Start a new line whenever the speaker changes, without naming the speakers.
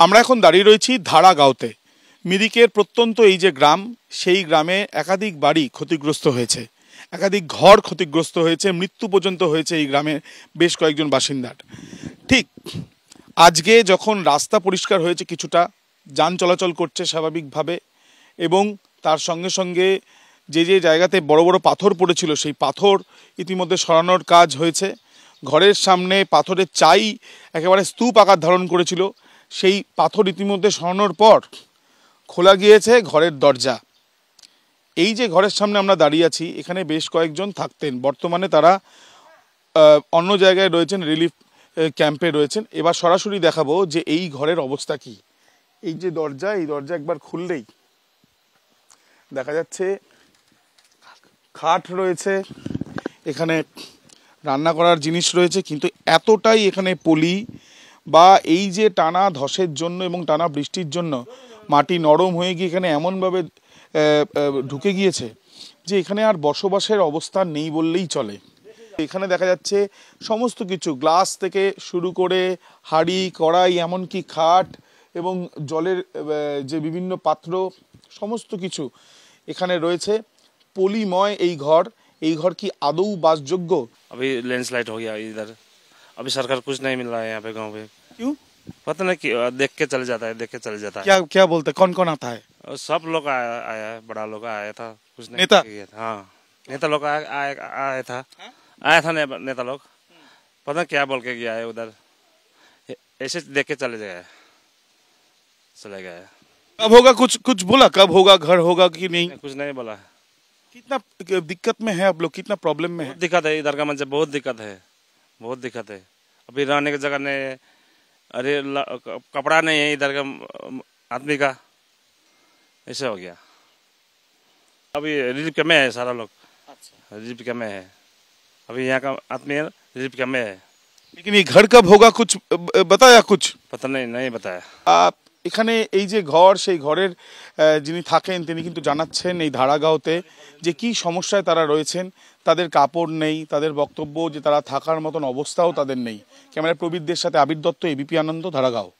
আমরা এখন দাঁড়িয়ে রয়েছি ধারাগাঁওতে। মিরিকের প্রত্যন্ত এই যে গ্রাম, সেই গ্রামে একাধিক বাড়ি ক্ষতিগ্রস্ত হয়েছে, একাধিক ঘর ক্ষতিগ্রস্ত হয়েছে, মৃত্যু পর্যন্ত হয়েছে এই গ্রামের বেশ কয়েকজন বাসিন্দার। ঠিক আজকে যখন রাস্তা পরিষ্কার হয়েছে, কিছুটা যান চলাচল করছে স্বাভাবিকভাবে, এবং তার সঙ্গে সঙ্গে যে যে জায়গাতে বড় বড় পাথর পড়েছিল সেই পাথর ইতিমধ্যে সরানোর কাজ হয়েছে। ঘরের সামনে পাথরের চাই একেবারে স্তূপ আকার ধারণ করেছিল, সেই পাথর ইতিমধ্যে সরানোর পর খোলা গিয়েছে ঘরের দরজা। এই যে ঘরের সামনে আমরা দাঁড়িয়ে আছি, এখানে বেশ কয়েকজন থাকতেন, বর্তমানে তারা অন্য জায়গায় রয়েছেন, রিলিফ ক্যাম্পে রয়েছেন। এবার সরাসরি দেখাবো যে এই ঘরের অবস্থা কি। এই যে দরজা, এই দরজা একবার খুললেই দেখা যাচ্ছে খাট রয়েছে, এখানে রান্না করার জিনিস রয়েছে, কিন্তু এতটাই এখানে পলি বা এই যে টানা ধসের জন্য এবং টানা বৃষ্টির জন্য মাটি নরম হয়ে গিয়ে এখানে এমনভাবে ঢুকে গিয়েছে যে এখানে আর বসবাসের অবস্থা নেই বললেই চলে। এখানে দেখা যাচ্ছে সমস্ত কিছু, গ্লাস থেকে শুরু করে হাঁড়ি কড়াই, এমনকি খাট এবং জলের যে বিভিন্ন পাত্র, সমস্ত কিছু এখানে রয়েছে। পলিময় এই ঘর। এই ঘর কি আদৌ বাসযোগ্য?
अभी लैंडस्लाइड हो गया इधर, अभी सरकार कुछ नहीं मिल रहा है यहाँ पे गांव पे।
क्यों?
पता नहीं कि देख के चले जाता है, देख के चले जाता है।
क्या क्या बोलते, कौन कौन आता है?
सब लोग आया है, बड़ा लोग आया था, कुछ नहीं
नेता?
किया था। हाँ, नेता लोग आया था, नेता लोग, पता नहीं क्या बोल के गया है उधर, ऐसे देख के चले गए।
कब होगा, कुछ कुछ बोला कब होगा, घर होगा कि नहीं?
कुछ नहीं बोला।
कितना दिक्कत में है आप लोग, कितना प्रॉब्लम में है?
दिक्कत है इधर का, मतलब बहुत दिक्कत है, बहुत दिक्कत है। अभी रहने की जगह नहीं, अरे कपड़ा नहीं है इधर का आदमी का, ऐसे हो गया। अभी रिलीफ कैम्प में है सारा लोग। अच्छा, रिलीफ कैम्प में है अभी, यहाँ का आदमी है रिलीफ कैम्प में है।
लेकिन ये घर कब होगा, कुछ बताया? कुछ
पता नहीं बताया।
এখানে এই যে ঘর, সেই ঘরের যিনি থাকেন তিনি কিন্তু জানাচ্ছেন এই ধারাগাঁওতে যে কি সমস্যায় তারা রয়েছেন। তাদের কাপড় নেই, তাদের বক্তব্য যে তারা থাকার মতন অবস্থাও তাদের নেই। ক্যামেরা প্রবীরদের সাথে আবির দত্ত, এবিপি আনন্দ, ধারাগাঁও।